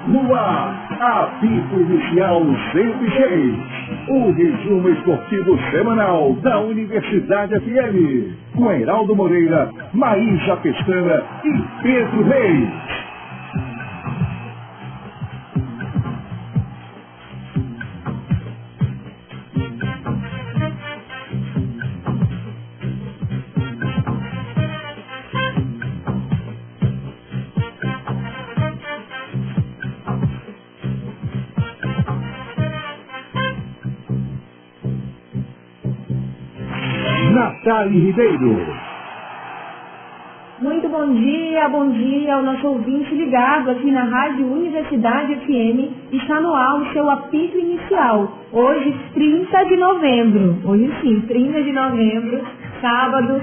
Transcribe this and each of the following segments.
No ar, apito inicial 106, o resumo esportivo semanal da Universidade FM, com Heraldo Moreira, Maísa Pestana e Pedro Reis. Natália Ribeiro. Muito bom dia ao nosso ouvinte ligado aqui na Rádio Universidade FM. Está no ar o seu apito inicial. Hoje, 30 de novembro. Hoje sim, 30 de novembro, sábado,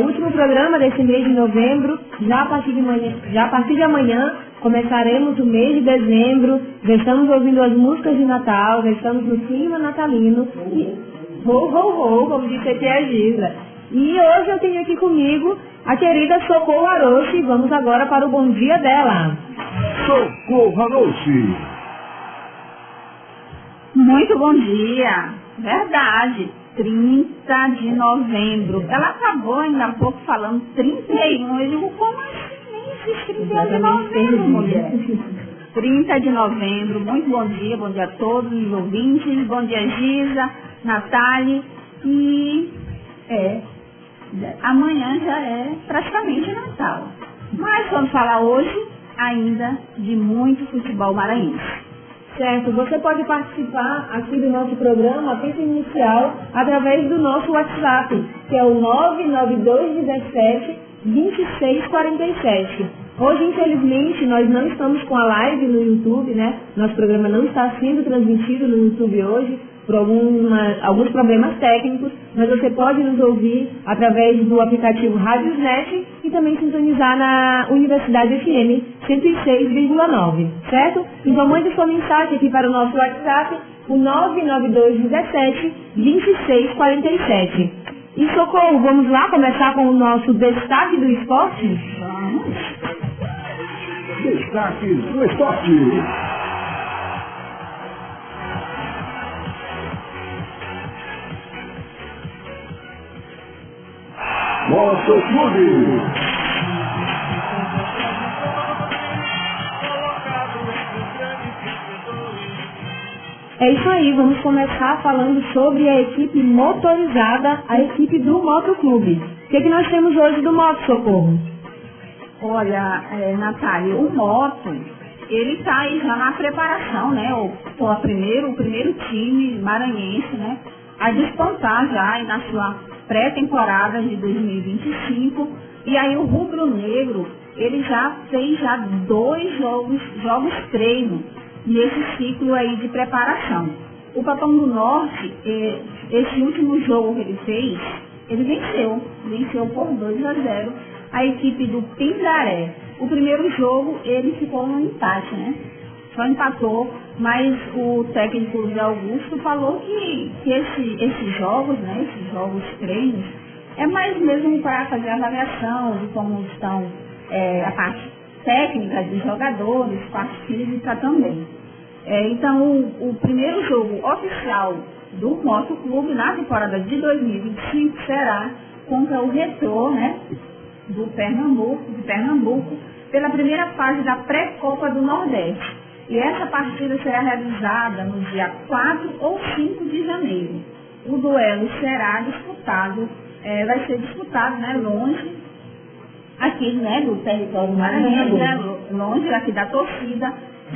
último programa desse mês de novembro. Já a partir de amanhã, começaremos o mês de dezembro. Já estamos ouvindo as músicas de Natal, já estamos no clima natalino. Como disse aqui a Giza. E hoje eu tenho aqui comigo a querida Socorro Aroshi. Vamos agora para o bom dia dela. Socorro Aroshi. Muito bom dia. Verdade, 30 de novembro. Ela acabou ainda há pouco falando 31. Eu digo, como assim? Esses 31 de novembro, mulher? 30 de novembro, muito bom dia a todos os ouvintes, bom dia Giza, Natália, e amanhã já é praticamente Natal. Mas vamos falar hoje ainda de muito futebol maranhense. Certo, você pode participar aqui do nosso programa, apito inicial, através do nosso WhatsApp, que é o 99217 2647. Hoje, infelizmente, nós não estamos com a live no YouTube, né? Nosso programa não está sendo transmitido no YouTube hoje, por alguns problemas técnicos, mas você pode nos ouvir através do aplicativo Radiosnet e também sintonizar na Universidade FM 106,9, certo? Então mande sua mensagem aqui para o nosso WhatsApp, o 99217 2647. E Socorro, vamos lá começar com o nosso destaque do esporte? Vamos! Destaques do esporte. Nosso clube. É isso aí, vamos começar falando sobre a equipe motorizada, a equipe do Motoclube. O que nós temos hoje do Moto, Socorro? Olha, Natália, o Moto, ele está aí já na preparação, né? O primeiro time maranhense, né? A despontar já aí na sua pré-temporada de 2025. E aí o Rubro Negro, ele já fez 2 jogos treino nesse ciclo aí de preparação. O Papão do Norte, esse último jogo que ele fez, ele venceu por 2-0 a equipe do Pindaré. O primeiro jogo ele ficou no empate, né? Só empatou, mas o técnico de Augusto falou que esses jogos, né? Esses jogos treinos, é mais mesmo para fazer a avaliação de como estão a parte técnica dos jogadores, parte física também. Então, o primeiro jogo oficial do Motoclube na temporada de 2025 será contra o Retrô, né? de Pernambuco, pela primeira fase da pré-Copa do Nordeste. E essa partida será realizada no dia 4 ou 5 de janeiro. O duelo será disputado, vai ser disputado, né, longe aqui, né, do território maranhense, né, longe aqui da torcida,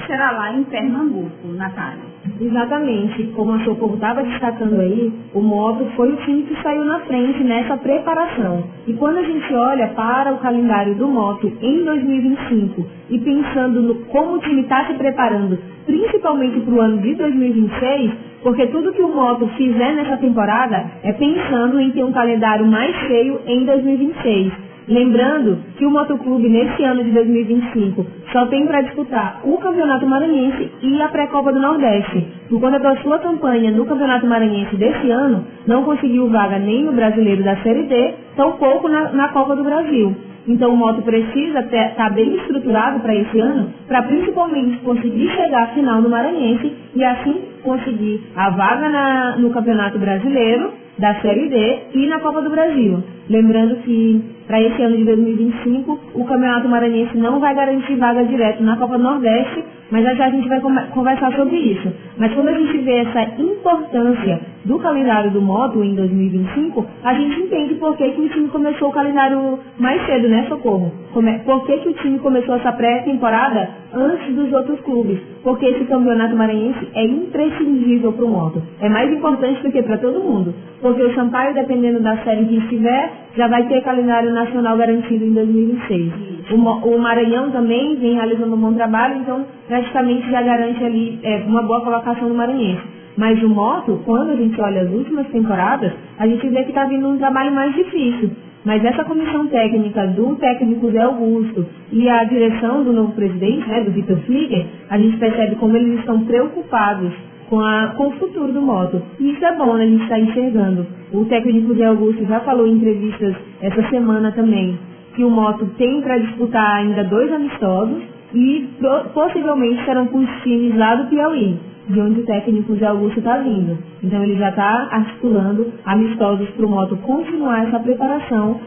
será lá em Pernambuco, Natália. Exatamente, como a Socorro estava destacando aí, o Moto foi o time que saiu na frente nessa preparação. E quando a gente olha para o calendário do Moto em 2025 e pensando no como o time está se preparando, principalmente para o ano de 2026, porque tudo que o Moto fizer nessa temporada é pensando em ter um calendário mais cheio em 2026. Lembrando que o Motoclube nesse ano de 2025 só tem para disputar o Campeonato Maranhense e a Pré-Copa do Nordeste. Por conta da sua campanha no Campeonato Maranhense desse ano, não conseguiu vaga nem no Brasileiro da Série D, tampouco na Copa do Brasil. Então o Moto precisa estar bem estruturado para esse ano, para principalmente conseguir chegar à final no Maranhense e assim conseguir a vaga no Campeonato Brasileiro, da Série D e na Copa do Brasil. Lembrando que para esse ano de 2025 o Campeonato Maranhense não vai garantir vaga direto na Copa do Nordeste, mas já a gente vai conversar sobre isso. Mas quando a gente vê essa importância do calendário do Moto em 2025, a gente entende por que o time começou o calendário mais cedo, né, Socorro? Por que o time começou essa pré-temporada antes dos outros clubes? Porque esse Campeonato Maranhense é imprescindível para o Moto. É mais importante do que para todo mundo. Porque o Sampaio, dependendo da série que estiver, já vai ter calendário nacional garantido em 2026. O Maranhão também vem realizando um bom trabalho, então praticamente já garante ali uma boa colocação do Maranhense. Mas o Moto, quando a gente olha as últimas temporadas, a gente vê que está vindo um trabalho mais difícil. Mas essa comissão técnica do técnico Zé Augusto e a direção do novo presidente, né, do Vitor Flieger, a gente percebe como eles estão preocupados com o futuro do Moto. E isso é bom, né, a gente está enxergando. O técnico Zé Augusto já falou em entrevistas essa semana também que o Moto tem para disputar ainda 2 amistosos e possivelmente serão com os times lá do Piauí, de onde o técnico Zé Augusto está vindo. Então ele já está articulando amistosos para o Moto continuar essa preparação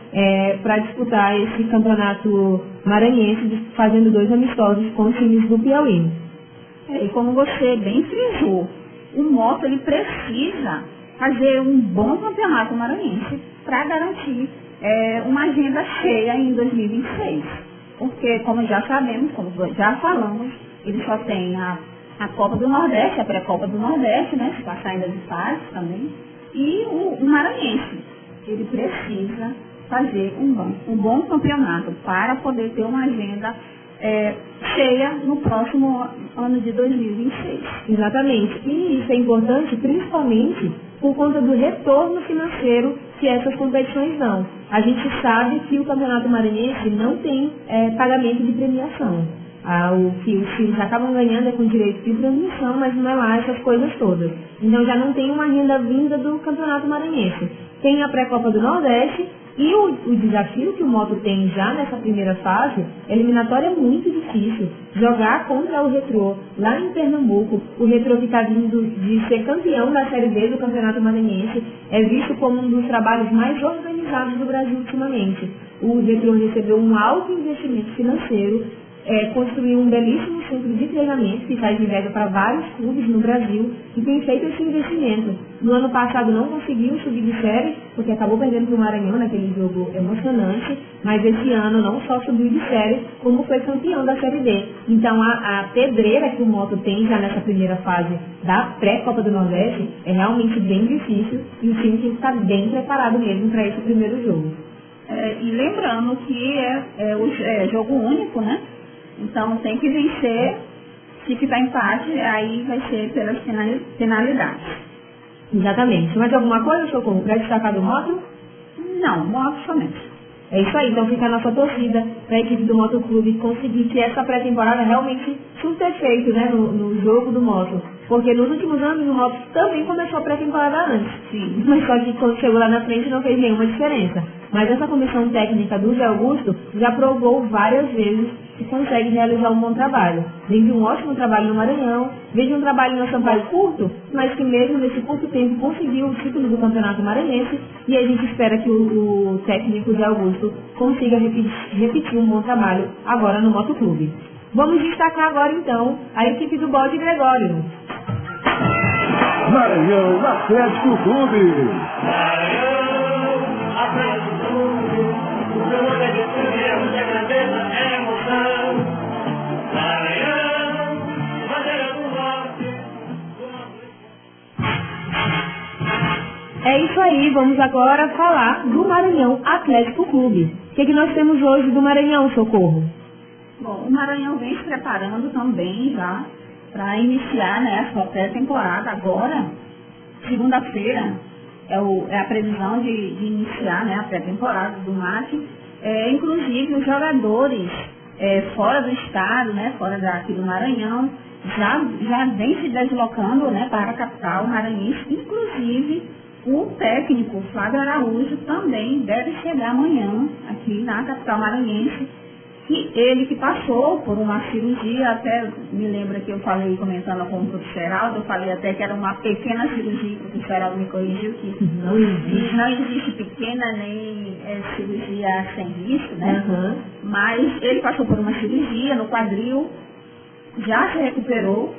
para disputar esse campeonato maranhense, fazendo 2 amistosos com os times do Piauí. E como você bem frisou, o Moto ele precisa fazer um bom campeonato maranhense para garantir uma agenda cheia em 2026. Porque, como já sabemos, como já falamos, ele só tem a Copa do Nordeste, a pré-Copa do Nordeste, né, que está saindo de fase também, e o Maranhense. Ele precisa fazer um bom campeonato para poder ter uma agenda cheia no próximo ano de 2026. Exatamente. E isso é importante principalmente por conta do retorno financeiro que essas competições dão. A gente sabe que o Campeonato Maranhense não tem pagamento de premiação. O que os times acabam ganhando é com direito de transmissão, mas não é lá essas coisas todas. Então já não tem uma renda vinda do Campeonato Maranhense. Tem a pré-Copa do Nordeste e o desafio que o Moto tem já nessa primeira fase, eliminatória, é muito difícil. Jogar contra o Retrô, lá em Pernambuco, o Retrô que está vindo de ser campeão da Série B do Campeonato Maranhense, é visto como um dos trabalhos mais organizados do Brasil ultimamente. O Retrô recebeu um alto investimento financeiro, construiu um belíssimo centro de treinamento que faz inveja para vários clubes no Brasil e tem feito esse investimento. No ano passado não conseguiu subir de série, porque acabou perdendo para o Maranhão naquele jogo emocionante, mas esse ano não só subiu de série, como foi campeão da Série D. Então a pedreira que o Moto tem já nessa primeira fase da pré-Copa do Nordeste é realmente bem difícil e o time tem que estar bem preparado mesmo para esse primeiro jogo. E lembrando que é jogo único, né? Então tem que vencer, se ficar empate, aí vai ser pelas penalidades. Exatamente. Mais alguma coisa, Socorro, para destacar do Moto? Não, Moto somente. É isso aí, então fica a nossa torcida para a equipe do Moto Clube conseguir que essa pré-temporada realmente surta efeito, né, no jogo do Moto. Porque nos últimos anos o Moto também começou a pré-temporada antes. Sim. Mas só que quando chegou lá na frente não fez nenhuma diferença. Mas essa comissão técnica do Zé Augusto já provou várias vezes que consegue realizar um bom trabalho. Vem de um ótimo trabalho no Maranhão, vem de um trabalho no Sampaio curto, mas que mesmo nesse curto tempo conseguiu o título do Campeonato Maranhense e a gente espera que o técnico Zé Augusto consiga repetir um bom trabalho agora no Moto Clube. Vamos destacar agora então a equipe do Bode Gregório. Maranhão Atlético Clube. Maranhão Atlético Clube, o seu nome é de tudo e é muita grandeza, é emoção. Maranhão, bandeira do norte. É isso aí, vamos agora falar do Maranhão Atlético Clube. O que nós temos hoje do Maranhão, Socorro? Bom, o Maranhão vem se preparando também já para iniciar, né, a sua pré-temporada agora. Segunda-feira é a previsão de iniciar, né, a pré-temporada do MAT. Inclusive os jogadores fora do estado, né, fora daqui do Maranhão, já vem se deslocando, né, para a capital maranhense. Inclusive O técnico Flávio Araújo também deve chegar amanhã aqui na capital maranhense. E ele que passou por uma cirurgia, até me lembra que eu falei, comentando com o professor Heraldo, eu falei até que era uma pequena cirurgia, o professor Heraldo me corrigiu que não existe pequena nem cirurgia sem risco, né? Uhum. Mas ele passou por uma cirurgia no quadril, já se recuperou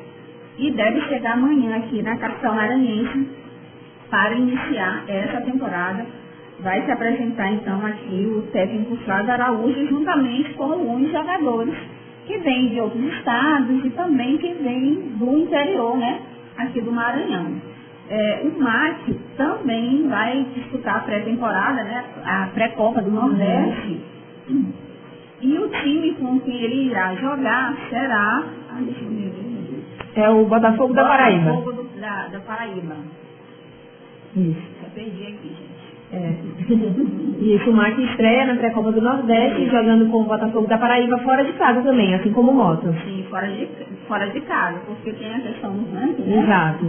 e deve chegar amanhã aqui na capital maranhense para iniciar essa temporada. Vai se apresentar então aqui o técnico Flávio Araújo, juntamente com alguns jogadores que vêm de outros estados e também que vêm do interior, né, aqui do Maranhão. O MAC também vai disputar a pré-temporada, né, a pré-copa do Nordeste. E o time com quem ele irá jogar será... deixa eu ver. É o Botafogo da Paraíba. Botafogo da Paraíba. Isso. Eu perdi aqui, gente. Isso, o MAC estreia na pré-copa do Nordeste, jogando com o Botafogo da Paraíba fora de casa também, assim como o Moto. Sim, fora de casa, porque tem a questão do ranking, né? Exato.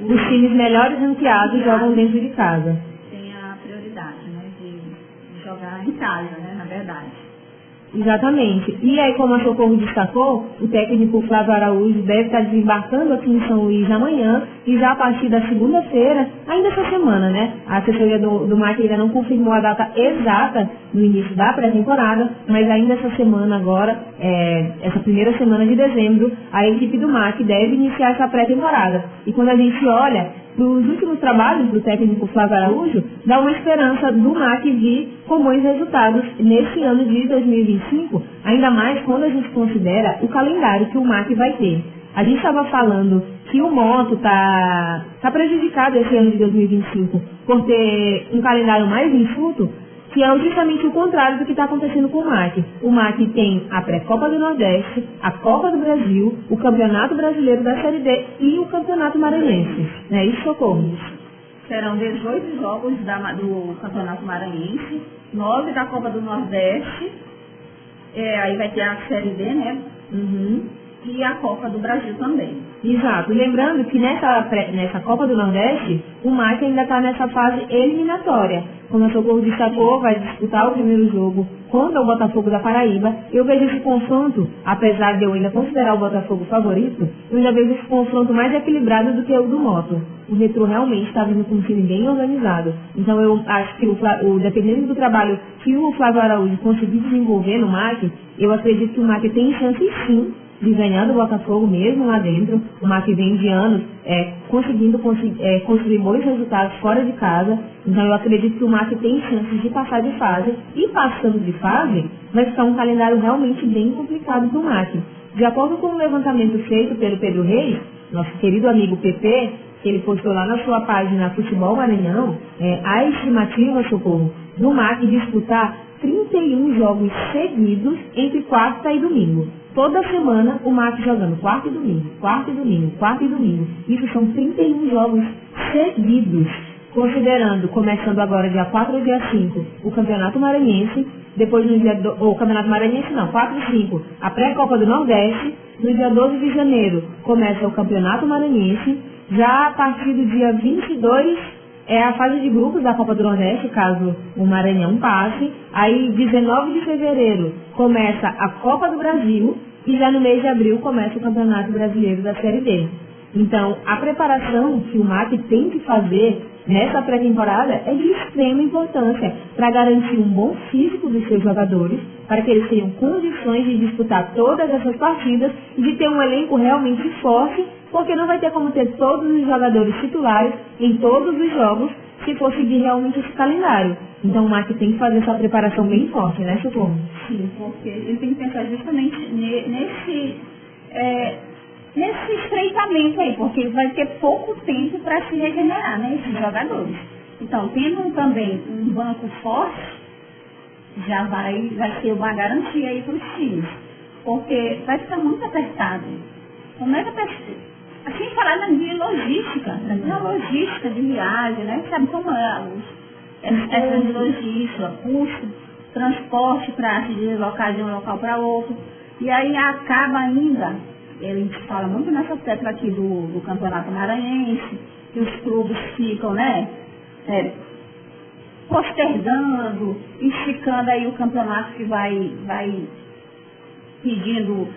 Os Os times melhores ranqueados jogam dentro de casa. Tem a prioridade, né, de jogar em casa, né, na verdade. Exatamente. E aí, como a Socorro destacou, o técnico Flávio Araújo deve estar desembarcando aqui em São Luís amanhã e já a partir da segunda-feira, ainda essa semana, né? A assessoria do MAC ainda não confirmou a data exata no início da pré-temporada, mas ainda essa semana agora, essa primeira semana de dezembro, a equipe do MAC deve iniciar essa pré-temporada. E quando a gente olha nos últimos trabalhos do técnico Flávio Araújo, dá uma esperança do MAC vir com bons resultados nesse ano de 2025, ainda mais quando a gente considera o calendário que o MAC vai ter. A gente estava falando que o Moto está prejudicado esse ano de 2025 por ter um calendário mais enxuto, que é justamente o contrário do que está acontecendo com o MAC. O MAC tem a pré-copa do Nordeste, a Copa do Brasil, o Campeonato Brasileiro da Série D e o Campeonato Maranhense. É isso, Socorro? Serão 18 jogos do Campeonato Maranhense, 9 da Copa do Nordeste, aí vai ter a Série D, né? Uhum. E a Copa do Brasil também. Exato. Lembrando que nessa Copa do Nordeste, o MAC ainda está nessa fase eliminatória. Como a Socorro destacou, vai disputar o primeiro jogo contra o Botafogo da Paraíba. Eu vejo esse confronto, apesar de eu ainda considerar o Botafogo favorito, eu ainda vejo esse confronto mais equilibrado do que o do Moto. O Retro realmente está vindo com um time bem organizado. Então eu acho que dependendo do trabalho que o Flávio Araújo conseguir desenvolver no MAC, eu acredito que o MAC tem chance sim de ganhar do Botafogo mesmo lá dentro. O MAC vem de anos conseguindo construir bons resultados fora de casa. Então eu acredito que o MAC tem chances de passar de fase. E passando de fase, vai ficar um calendário realmente bem complicado para o MAC. De acordo com o levantamento feito pelo Pedro Reis, nosso querido amigo PP, que ele postou lá na sua página Futebol Maranhão, a estimativa, Socorro, do MAC disputar 31 jogos seguidos entre quarta e domingo. Toda semana o MAC jogando quarta e domingo, quarta e domingo, quarta e domingo. Isso são 31 jogos seguidos, considerando, começando agora dia 4 ou dia 5, o Campeonato Maranhense, depois no dia o Campeonato Maranhense não, 4 e 5, a pré-copa do Nordeste, no dia 12 de janeiro começa o Campeonato Maranhense, já a partir do dia 22 é a fase de grupos da Copa do Nordeste, caso o Maranhão passe. Aí, 19 de fevereiro, começa a Copa do Brasil e já no mês de abril começa o Campeonato Brasileiro da Série D. Então, a preparação que o MAC tem que fazer nessa pré-temporada é de extrema importância para garantir um bom físico dos seus jogadores, para que eles tenham condições de disputar todas essas partidas e de ter um elenco realmente forte, porque não vai ter como ter todos os jogadores titulares em todos os jogos se for seguir realmente esse calendário. Então o MAC tem que fazer essa preparação bem forte, né, Socorro? Sim, porque ele tem que pensar justamente nesse estreitamento aí, porque ele vai ter pouco tempo para se regenerar, né, esses jogadores. Então, tendo também um banco forte, já vai ser uma garantia aí para os times, porque vai ficar muito apertado. Como é que assim falar de logística, na logística de viagem, né? Sabe como é essa de logística, custo, transporte para se deslocar de um local para outro. E aí acaba ainda, a gente fala muito nessa tecla aqui do Campeonato Maranhense, que os clubes ficam, né, postergando, esticando aí o campeonato, que vai pedindo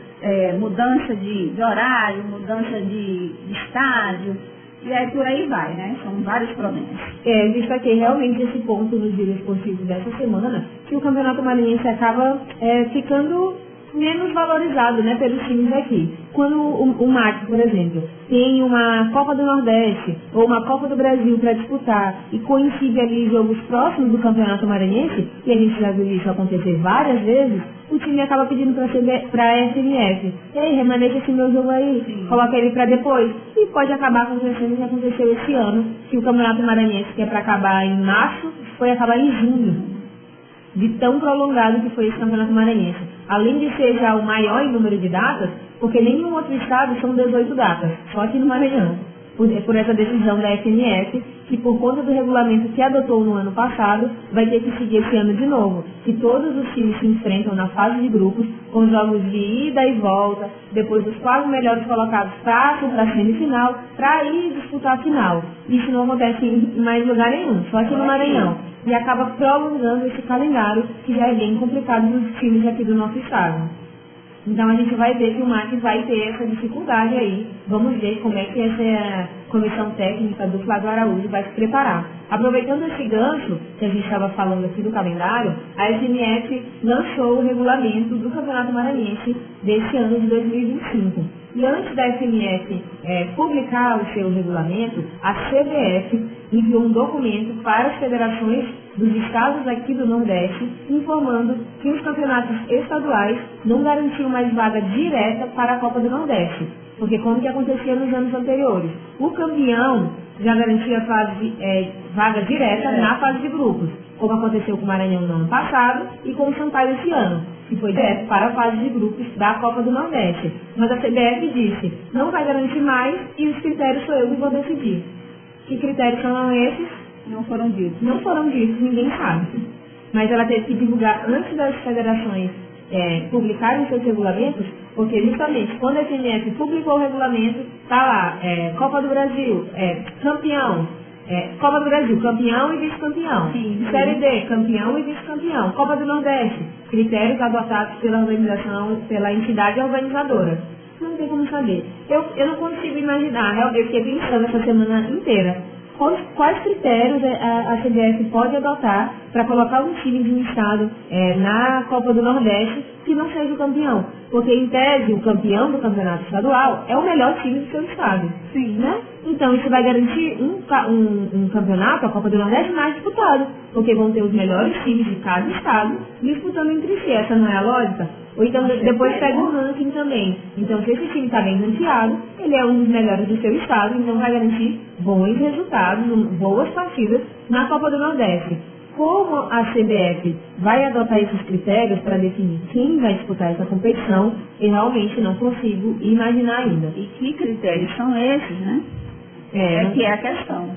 mudança de horário, mudança de estádio, e aí por aí vai, né? São vários problemas. Destaquei realmente esse ponto nos dias esportivos dessa semana, que o Campeonato Maranhense acaba ficando menos valorizado, né, pelos times daqui. Quando o MAC, por exemplo, tem uma Copa do Nordeste ou uma Copa do Brasil para disputar e coincide ali jogos próximos do Campeonato Maranhense, e a gente já viu isso acontecer várias vezes, o time acaba pedindo para a FMF: ei, remaneja esse meu jogo aí, coloca ele para depois. E pode acabar acontecendo o que aconteceu esse ano, que o Campeonato Maranhense, que é para acabar em março, foi acabar em junho, de tão prolongado que foi esse Campeonato Maranhense. Além de ser já o maior em número de datas, porque nenhum outro estado são 18 datas, só aqui no Maranhão, por essa decisão da FMF, que por conta do regulamento que adotou no ano passado, vai ter que seguir esse ano de novo, que todos os times se enfrentam na fase de grupos, com jogos de ida e volta, depois os 4 melhores colocados passam para a semifinal, para ir disputar a final. Isso não acontece em mais lugar nenhum, só aqui no Maranhão. E acaba prolongando esse calendário, que já é bem complicado nos times aqui do nosso estado. Então a gente vai ver que o MAC vai ter essa dificuldade aí. Vamos ver como é que essa comissão técnica do Flávio Araújo vai se preparar. Aproveitando esse gancho que a gente estava falando aqui do calendário, a FMF lançou o regulamento do Campeonato Maranhense desse ano de 2025. E antes da FMF publicar o seu regulamento, a CBF enviou um documento para as federações dos estados aqui do Nordeste, informando que os campeonatos estaduais não garantiam mais vaga direta para a Copa do Nordeste, porque como que acontecia nos anos anteriores, o campeão já garantia vaga direta na fase de grupos, como aconteceu com o Maranhão no ano passado e com o Sampaio esse ano, que foi direto para a fase de grupos da Copa do Nordeste. Mas a CBF disse: não vai garantir mais e os critérios sou eu que vou decidir. Que critérios são esses? Não foram ditos. Não foram ditos, ninguém sabe. Mas ela teve que divulgar antes das federações publicarem seus regulamentos, porque justamente quando a FMF publicou o regulamento, está lá, Copa do Brasil, campeão, Copa do Brasil, campeão e vice-campeão. Série D, campeão e vice-campeão. Copa do Nordeste, critérios adotados pela organização, pela entidade organizadora. Não tem como saber. Eu não consigo imaginar, eu fiquei pensando essa semana inteira, quais critérios a CBF pode adotar para colocar um time de um estado na Copa do Nordeste que não seja o campeão. Porque, em tese, o campeão do campeonato estadual é o melhor time do seu estado. Sim. Né? Então, isso vai garantir um campeonato, a Copa do Nordeste, mais disputado. Porque vão ter os melhores times de cada estado disputando entre si. Essa não é a lógica? Ou então, depois pega o ranking também. Então, se esse time está bem ranqueado, ele é um dos melhores do seu estado, então vai garantir bons resultados, boas partidas na Copa do Nordeste. Como a CBF vai adotar esses critérios para definir quem vai disputar essa competição, eu realmente não consigo imaginar ainda. E que critérios são esses, né? Que é a questão.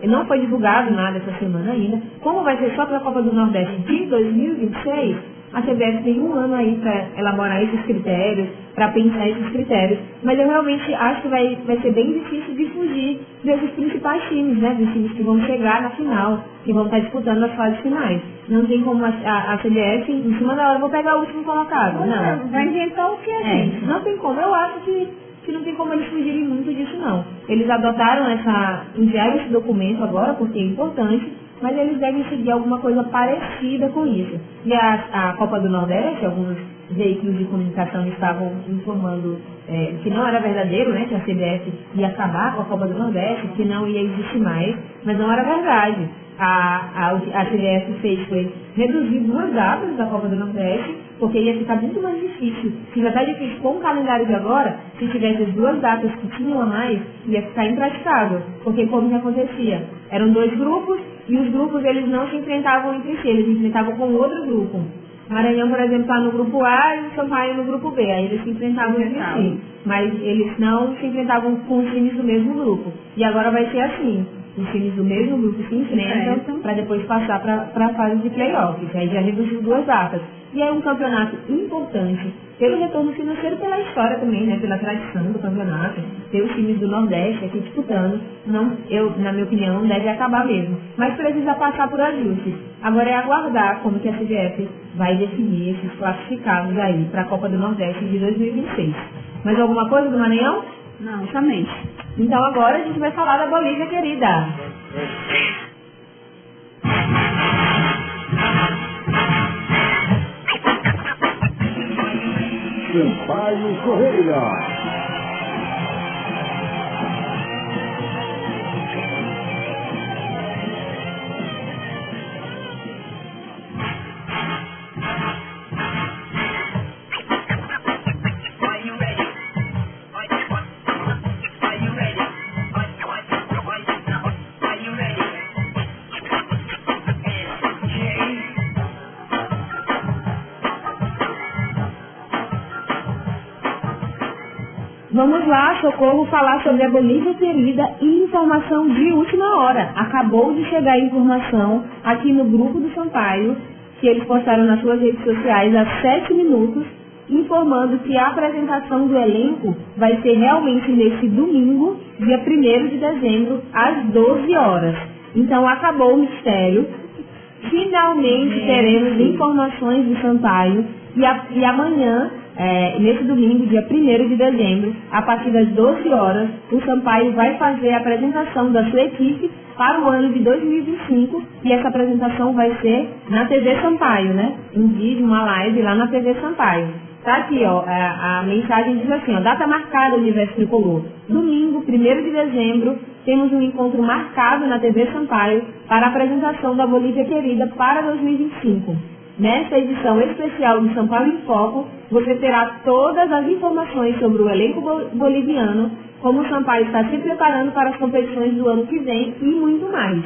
E não foi divulgado nada essa semana ainda. Como vai ser só para a Copa do Nordeste de 2026, a CBF tem um ano aí para elaborar esses critérios, para pensar esses critérios. Mas eu realmente acho que vai ser bem difícil de fugir desses principais times, né? Dos times que vão chegar na final, que vão estar disputando as fases finais. Não tem como a CBF, em cima da hora, vou pegar o último colocado. Não. Vai inventar o que é isso? Não tem como. Eu acho que não tem como eles fugirem muito disso, não. Eles adotaram enviaram esse documento agora, porque é importante, mas eles devem seguir alguma coisa parecida com isso. E a Copa do Nordeste, alguns veículos de comunicação estavam informando que não era verdadeiro, né, que a CBF ia acabar com a Copa do Nordeste, que não ia existir mais, mas não era verdade. A CBF foi reduzir 2 datas da Copa do Nordeste, porque ia ficar muito mais difícil. Se já está difícil com o calendário de agora, se tivesse as 2 datas que tinham a mais, ia ficar impraticável. Porque como que acontecia? Eram 2 grupos, e os grupos eles não se enfrentavam entre si, eles se enfrentavam com outro grupo. Maranhão, por exemplo, está no grupo A e o Sampaio no grupo B, aí eles se enfrentavam entre si. Mas eles não se enfrentavam com os times do mesmo grupo. E agora vai ser assim. Os times do mesmo grupo se enfrentam para depois passar para a fase de playoffs. Aí já reduziu 2 datas. E é um campeonato importante pelo retorno financeiro, pela história também, né? Pela tradição do campeonato, ter os times do Nordeste aqui disputando, na minha opinião, não deve acabar mesmo. Mas precisa passar por ajustes. Agora é aguardar como que a CBF vai definir esses classificados aí para a Copa do Nordeste de 2026. Mais alguma coisa do Maranhão? Não, somente. Então agora a gente vai falar da Bolívia querida. Sampaio Correia. Vamos lá, Socorro, falar sobre a Bolívia querida e informação de última hora. Acabou de chegar a informação aqui no grupo do Sampaio, que eles postaram nas suas redes sociais há 7 minutos, informando que a apresentação do elenco vai ser realmente nesse domingo, dia 1º de dezembro, às 12 horas. Então acabou o mistério. Finalmente teremos informações do Sampaio e amanhã, nesse domingo, dia 1º de dezembro, a partir das 12 horas, o Sampaio vai fazer a apresentação da sua equipe para o ano de 2025 e essa apresentação vai ser na TV Sampaio, né? Um vídeo, uma live lá na TV Sampaio. Tá aqui, ó, a mensagem diz assim, ó, data marcada, Universo Tricolor. Domingo, 1º de dezembro, temos um encontro marcado na TV Sampaio para a apresentação da Bolívia Querida para 2025. Nesta edição especial do Sampaio em Foco, você terá todas as informações sobre o elenco boliviano, como o Sampaio está se preparando para as competições do ano que vem e muito mais.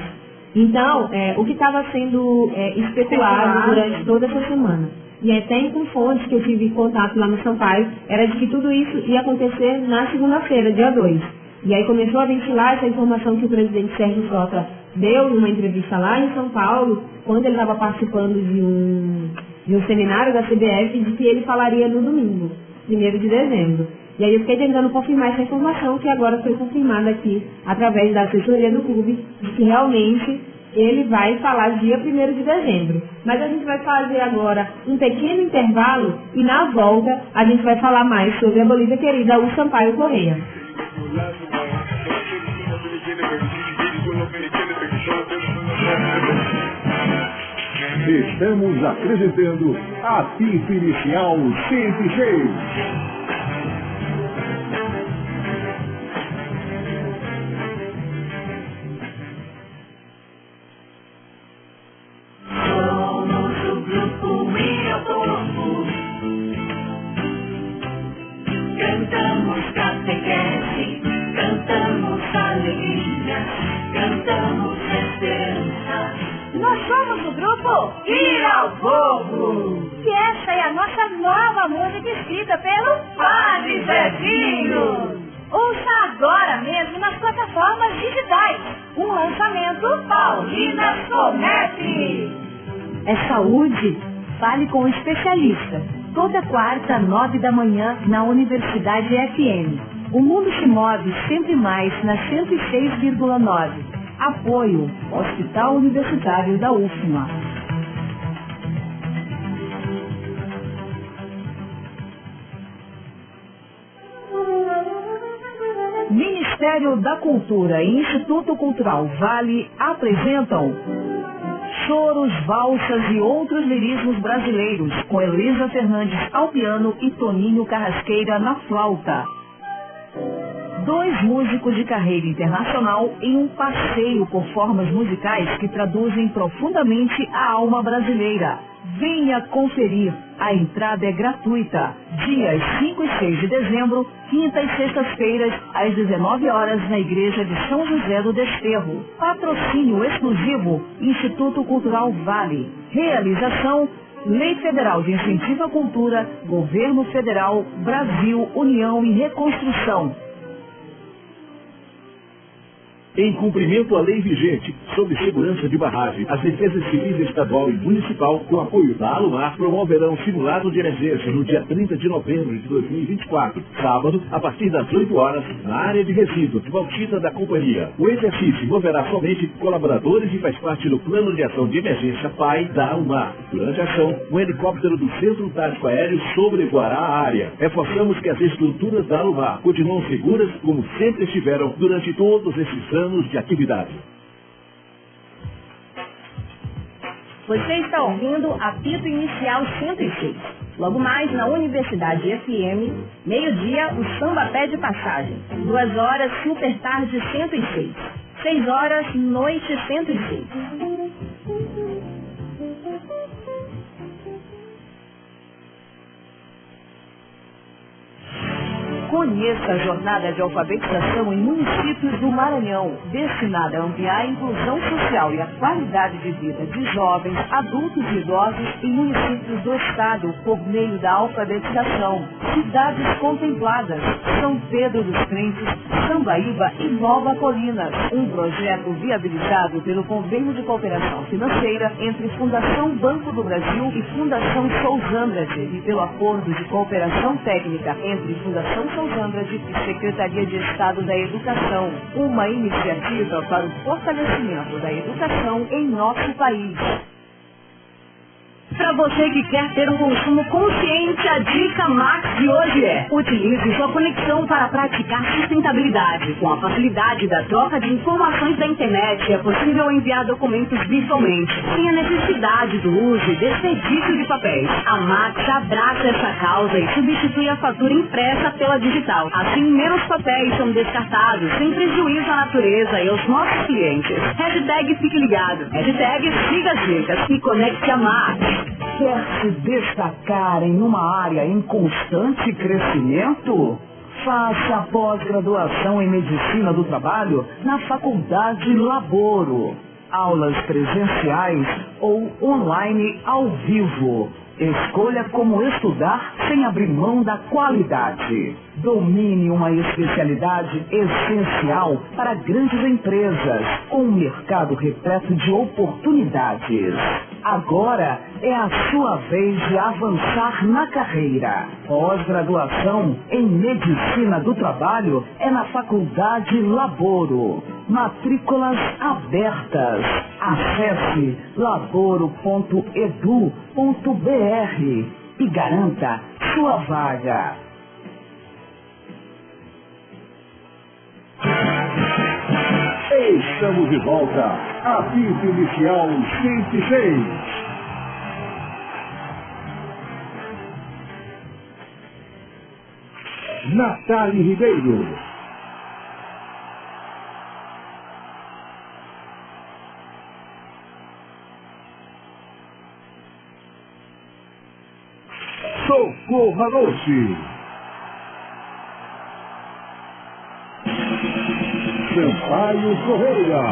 Então, o que estava sendo especulado durante toda essa semana, e até com fontes que eu tive contato lá no Sampaio, era de que tudo isso ia acontecer na segunda-feira, dia 2. E aí começou a ventilar essa informação que o presidente Sérgio Frota deu numa entrevista lá em São Paulo, quando ele estava participando de um seminário da CBF, de que ele falaria no domingo, 1º de dezembro. E aí eu fiquei tentando confirmar essa informação, que agora foi confirmada aqui, através da assessoria do clube, de que realmente ele vai falar dia 1º de dezembro. Mas a gente vai fazer agora um pequeno intervalo e na volta a gente vai falar mais sobre a Bolívia querida, o Sampaio Correia. Estamos apresentando a Apito Inicial 106. Cantamos catequese, cantamos alegria, cantamos esperança. Nós somos o grupo Ir ao Povo! E essa é a nossa nova música escrita pelo Padre Zezinho! Ouça agora mesmo nas plataformas digitais. Um lançamento Paulina Comete! É saúde? Fale com o especialista. Toda quarta, 9 da manhã, na Universidade FM. O mundo se move sempre mais na 106,9. Apoio, Hospital Universitário da UFMA. Ministério da Cultura e Instituto Cultural Vale apresentam Choros, Valsas e Outros Lirismos Brasileiros, com Heloísa Fernandes ao piano e Toninho Carrasqueira na flauta. 2 músicos de carreira internacional em um passeio por formas musicais que traduzem profundamente a alma brasileira. Venha conferir. A entrada é gratuita. Dias 5 e 6 de dezembro, quinta e sextas-feiras, às 19 horas, na Igreja de São José do Desterro. Patrocínio exclusivo, Instituto Cultural Vale. Realização, Lei Federal de Incentivo à Cultura, Governo Federal, Brasil, União e Reconstrução. Em cumprimento à lei vigente sobre segurança de barragem, as defesas civis estadual e municipal, com apoio da Alumar, promoverão simulado de emergência no dia 30 de novembro de 2024, sábado, a partir das 8 horas, na área de resíduos de Valtita da companhia. O exercício envolverá somente colaboradores e faz parte do Plano de Ação de Emergência PAI da Alumar. Durante a ação, um helicóptero do Centro Tático Aéreo sobrevoará a área. Reforçamos que as estruturas da Alumar continuam seguras como sempre estiveram durante todos esses anos de atividade. Você está ouvindo Apito Inicial 106. Logo mais, na Universidade FM, meio-dia, o Samba Pede Passagem. 2 horas, Super Tarde 106. 6 horas, Noite 106. Conheça a jornada de alfabetização em municípios do Maranhão, destinada a ampliar a inclusão social e a qualidade de vida de jovens, adultos e idosos em municípios do estado por meio da alfabetização. Cidades contempladas: São Pedro dos Crentes, Sambaíba e Nova Colinas. Um projeto viabilizado pelo Convênio de Cooperação Financeira entre Fundação Banco do Brasil e Fundação Sousandrade e pelo Acordo de Cooperação Técnica entre Fundação Sousandrade e Secretaria de Estado da Educação. Uma iniciativa para o fortalecimento da educação em nosso país. Para você que quer ter um consumo consciente, a dica Max de hoje é: utilize sua conexão para praticar sustentabilidade. Com a facilidade da troca de informações da internet, é possível enviar documentos virtualmente, sem a necessidade do uso e desperdício de papéis. A Max abraça essa causa e substitui a fatura impressa pela digital. Assim, menos papéis são descartados, sem prejuízo à natureza e aos nossos clientes. Hashtag Fique Ligado. Hashtag Siga as Dicas e conecte a Max. Quer se destacar em uma área em constante crescimento? Faça a pós-graduação em Medicina do Trabalho na Faculdade Laboro. Aulas presenciais ou online ao vivo. Escolha como estudar sem abrir mão da qualidade. Domine uma especialidade essencial para grandes empresas, com um mercado repleto de oportunidades. Agora é a sua vez de avançar na carreira. Pós-graduação em Medicina do Trabalho é na Faculdade Laboro. Matrículas abertas. Acesse laboro.edu.br e garanta sua vaga. Estamos de volta. Apito Inicial 106. Natália Ribeiro. Socorro à noite. Sampaio Correia.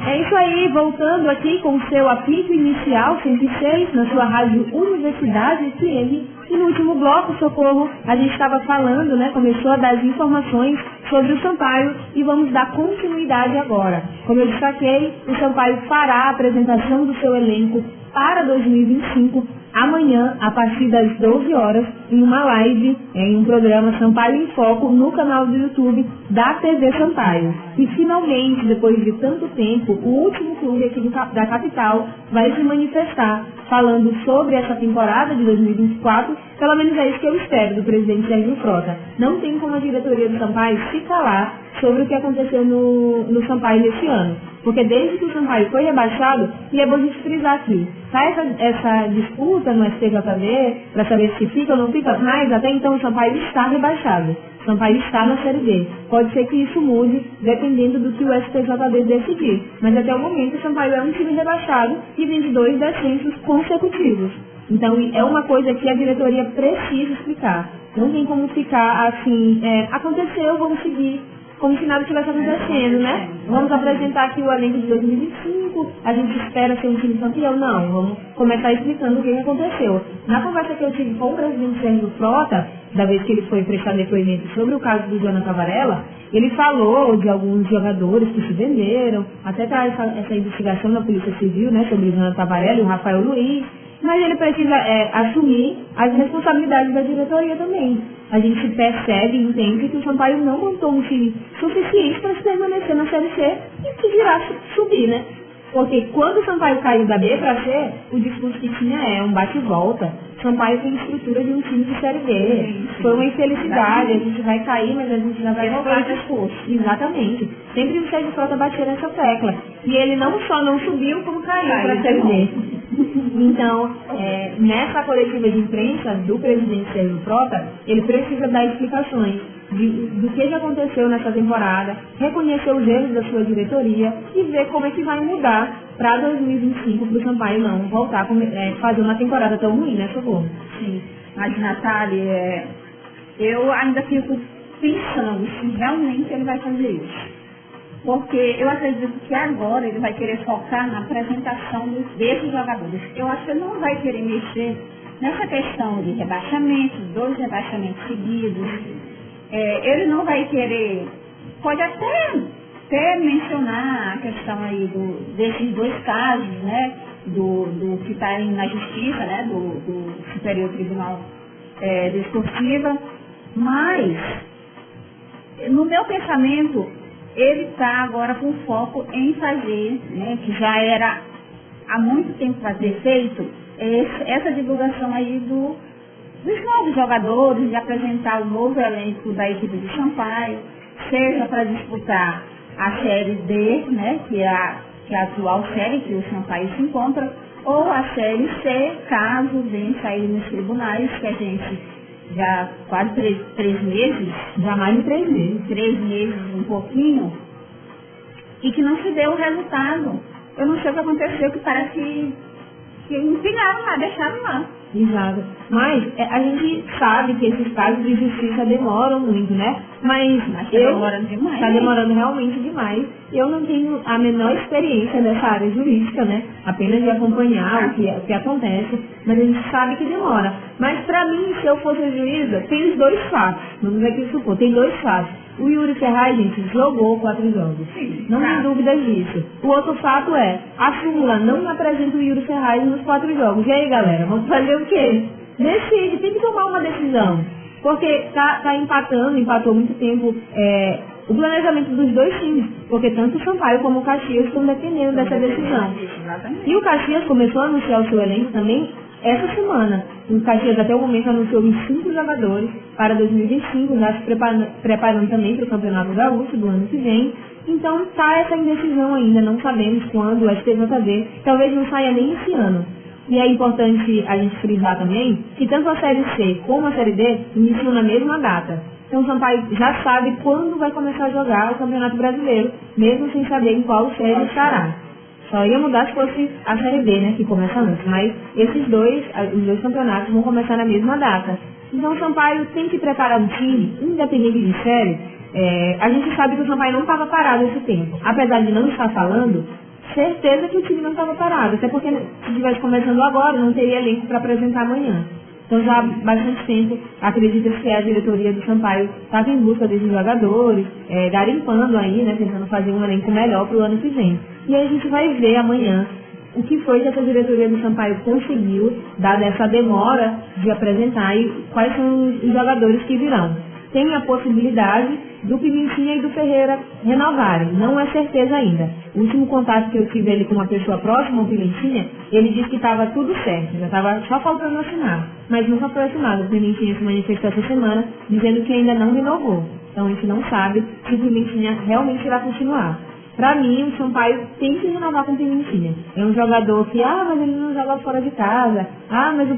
É isso aí, voltando aqui com o seu apito inicial 106 na sua rádio Universidade FM. E no último bloco, Socorro, a gente estava falando, né, começou a dar as informações sobre o Sampaio e vamos dar continuidade agora. Como eu destaquei, o Sampaio fará a apresentação do seu elenco para 2025 amanhã, a partir das 12 horas, em uma live, em um programa Sampaio em Foco, no canal do YouTube da TV Sampaio. E finalmente, depois de tanto tempo, o último clube aqui da capital vai se manifestar falando sobre essa temporada de 2024, pelo menos é isso que eu espero do presidente Sérgio Frota. Não tem como a diretoria do Sampaio se calar sobre o que aconteceu no Sampaio nesse ano. Porque desde que o Sampaio foi rebaixado, e é bom a gente frisar aqui, tá essa disputa no STJD, para saber se fica ou não fica, mas até então o Sampaio está rebaixado. O Sampaio está na Série B. Pode ser que isso mude, dependendo do que o STJD decidir. Mas até o momento o Sampaio é um time rebaixado e vem de 2 descensos consecutivos. Então é uma coisa que a diretoria precisa explicar. Não tem como ficar assim, aconteceu, vamos seguir. como se nada estivesse acontecendo, né? Vamos apresentar aqui o elenco de 2025, a gente espera ser um time campeão. Não, vamos começar explicando o que aconteceu. Na conversa que eu tive com o presidente Sérgio Frota, da vez que ele foi prestar depoimento sobre o caso do Jonathan Varela, ele falou de alguns jogadores que se venderam, até tá essa investigação da Polícia Civil, né, sobre o Jonathan Varela e o Rafael Luiz, mas ele precisa assumir as responsabilidades da diretoria também. A gente percebe e entende que o Sampaio não montou um time suficiente para se permanecer na Série C e se virar subir, né? Porque quando o Sampaio caiu da B para C, o discurso que tinha é um bate e volta. Sampaio tem estrutura de um time de Série B. Foi uma infelicidade, a gente vai cair, mas a gente já vai voltar o discurso. Exatamente. Sempre o Sérgio Frota batia nessa tecla. E ele não só não subiu, como caiu para a Série B. Então, nessa coletiva de imprensa do presidente Sérgio Frota, ele precisa dar explicações do que já aconteceu nessa temporada, reconhecer os erros da sua diretoria e ver como é que vai mudar para 2025 para o Sampaio não voltar a fazer uma temporada tão ruim, né, Socorro? Sim, mas Natália, eu ainda fico pensando se realmente ele vai fazer isso. Porque eu acredito que agora ele vai querer focar na apresentação desses jogadores. Eu acho que ele não vai querer mexer nessa questão de rebaixamento, 2 rebaixamentos seguidos. Ele não vai querer, pode até mencionar a questão aí desses 2 casos, né, do que está na justiça, né, do Superior Tribunal Desportiva, mas no meu pensamento ele está agora com foco em fazer, né, que já era há muito tempo para ter feito, essa divulgação aí dos novos jogadores, de apresentar o novo elenco da equipe de Sampaio, seja para disputar a Série D, né, que é a atual série que o Sampaio se encontra, ou a Série C, caso venha sair nos tribunais, que a gente já quase 3 meses, já mais de 3 meses. 3 meses, um pouquinho, e que não se deu o resultado. Eu não sei o que aconteceu, que parece que empilharam lá, deixaram lá. Exato. Mas a gente sabe que esses casos de justiça demoram muito, né? Mas está demorando demais. Está demorando realmente demais. Eu não tenho a menor experiência nessa área jurídica, né? Apenas de acompanhar o que acontece, mas a gente sabe que demora. Mas para mim, se eu fosse juíza, tem os 2 fatos. Vamos aqui supor, tem 2 fatos. O Yuri Ferraz, gente, jogou 4 jogos. Sim, não tem dúvidas disso. O outro fato é, a súmula não apresenta o Yuri Ferraz nos 4 jogos. E aí, galera, vamos fazer o quê? Decide, tem que tomar uma decisão. Porque tá empatou muito tempo o planejamento dos 2 times. Porque tanto o Sampaio como o Caxias estão dependendo dessa decisão. E o Caxias começou a anunciar o seu elenco também essa semana. O Caxias até o momento anunciou 25 jogadores para 2025, já se preparando também para o Campeonato Gaúcho do ano que vem. Então está essa indecisão ainda, não sabemos quando o STJD, talvez não saia nem esse ano. E é importante a gente frisar também que tanto a Série C como a Série D iniciam na mesma data. Então o Sampaio já sabe quando vai começar a jogar o Campeonato Brasileiro, mesmo sem saber em qual série estará. Só ia mudar se fosse a Série B, né, que começa antes. Mas os dois campeonatos vão começar na mesma data. Então o Sampaio tem que preparar um time, independente de série. A gente sabe que o Sampaio não estava parado esse tempo. Apesar de não estar falando, certeza que o time não estava parado. Até porque se estivesse começando agora, não teria elenco para apresentar amanhã. Então já há bastante tempo, acredito que a diretoria do Sampaio estava em busca desses jogadores, garimpando aí, né, tentando fazer um elenco melhor para o ano que vem. E aí a gente vai ver amanhã o que foi que essa diretoria do Sampaio conseguiu, dada essa demora de apresentar e quais são os jogadores que virão. Tem a possibilidade do Pimentinha e do Ferreira renovarem, não é certeza ainda. O último contato que eu tive ali com uma pessoa próxima ao Pimentinha, ele disse que estava tudo certo, já estava só faltando assinar, mas nunca foi assinado. O Pimentinha se manifestou essa semana dizendo que ainda não renovou, então a gente não sabe se o Pimentinha realmente irá continuar. Pra mim, o Sampaio tem que renovar com o Pimentinha. É um jogador que, mas ele não joga fora de casa. Mas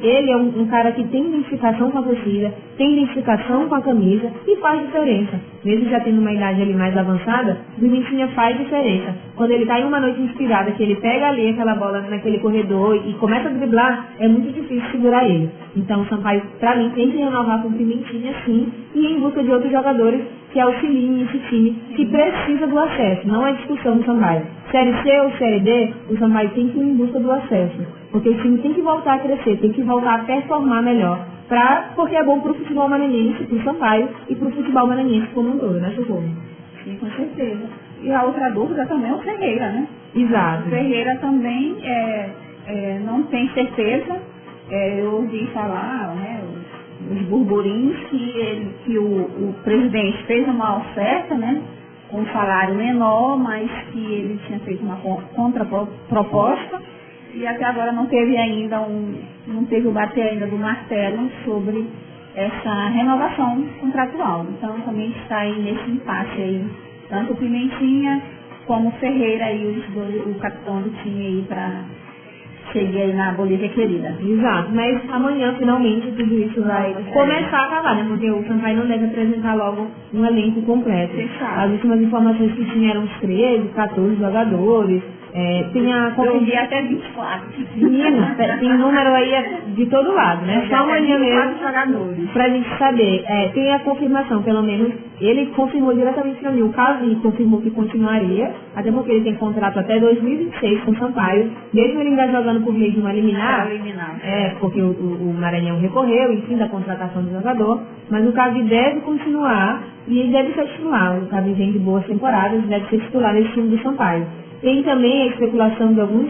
ele é um cara que tem identificação com a torcida, tem identificação com a camisa e faz diferença. mesmo já tendo uma idade ali mais avançada, o Pimentinha faz diferença. Quando ele está em uma noite inspirada, que ele pega ali aquela bola naquele corredor e começa a driblar, é muito difícil segurar ele. Então o Sampaio, para mim, tem que renovar com o Pimentinha sim, e ir em busca de outros jogadores que auxiliem esse time que precisa do acesso, não é discussão do Sampaio. Série C ou Série D, o Sampaio tem que ir em busca do acesso, porque o time tem que voltar a crescer, tem que voltar a performar melhor, porque é bom para o futebol maranhense, para o Sampaio e para o futebol maranhense como um todo, né, Socorro? Sim, com certeza. E a outra dúvida também é o Ferreira, né? Exato. O Ferreira também não tem certeza. Eu ouvi falar, né, os burburinhos que o presidente fez uma oferta, né, com um salário menor, mas que ele tinha feito uma contraproposta e até agora não teve o bater ainda do martelo sobre essa renovação contratual. Então também está aí nesse impasse aí, tanto o Pimentinha como o Ferreira e o capitão do time aí para cheguei aí na Bolívia querida. Exato, mas amanhã finalmente tudo isso vai começar a acabar, né? Porque o Sampaio não deve apresentar logo um elenco completo. Fechado. As últimas informações que tinha eram uns 13, 14 jogadores. Tem Eu vi até 24. Menino, tem número aí de todo lado, né? Só amanhã mesmo pra gente saber. Tem a confirmação, pelo menos, ele confirmou diretamente pra mim. O Cavi confirmou que continuaria, até porque ele tem contrato até 2026 com o Sampaio, mesmo ele ainda jogando por meio de uma liminar. Porque o Maranhão recorreu, enfim, da contratação do jogador, mas o Cavi deve continuar e ele deve ser titular. O Cavi vem de boas temporadas, deve ser titular nesse time do Sampaio. Tem também a especulação de alguns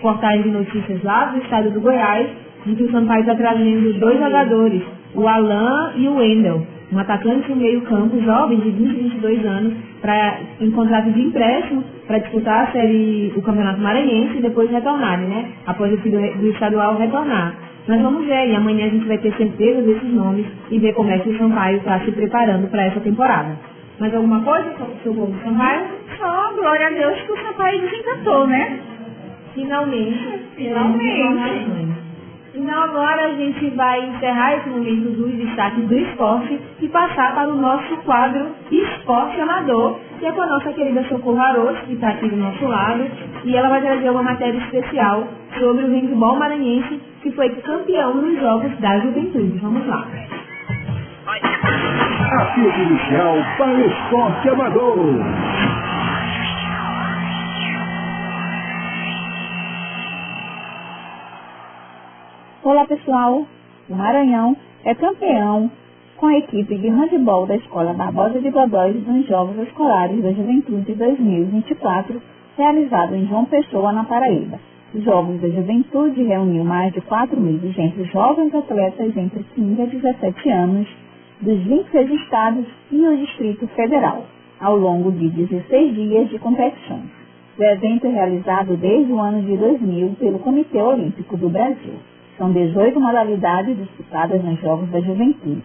portais de notícias lá do estado do Goiás, de que o Sampaio está trazendo 2 jogadores, o Alan e o Wendel, um atacante de meio campo jovem de 20, 22 anos, em contrato de empréstimo, para disputar o Campeonato Maranhense e depois retornarem, né? Após o fim do estadual retornar. Nós vamos ver, e amanhã a gente vai ter certeza desses nomes e ver como é que o Sampaio está se preparando para essa temporada. Mais alguma coisa sobre o Sampaio? Só, glória a Deus, que o Sampaio desencantou, né? Finalmente. Então agora a gente vai encerrar esse momento dos destaques do esporte e passar para o nosso quadro Esporte Amador, que é com a nossa querida Socorro Arocho, que está aqui do nosso lado, e ela vai trazer uma matéria especial sobre o handebol maranhense, que foi campeão nos Jogos da Juventude. Vamos lá. Apito inicial para o Esporte Amador. Olá pessoal, o Maranhão é campeão com a equipe de handebol da Escola Barbosa de Godóis nos Jogos Escolares da Juventude 2024, realizado em João Pessoa, na Paraíba. Os Jogos da Juventude reuniu mais de 4.200 jovens atletas entre 15 a 17 anos, dos 26 estados e o Distrito Federal, ao longo de 16 dias de competições. O evento é realizado desde o ano de 2000 pelo Comitê Olímpico do Brasil. São 18 modalidades disputadas nos Jogos da Juventude.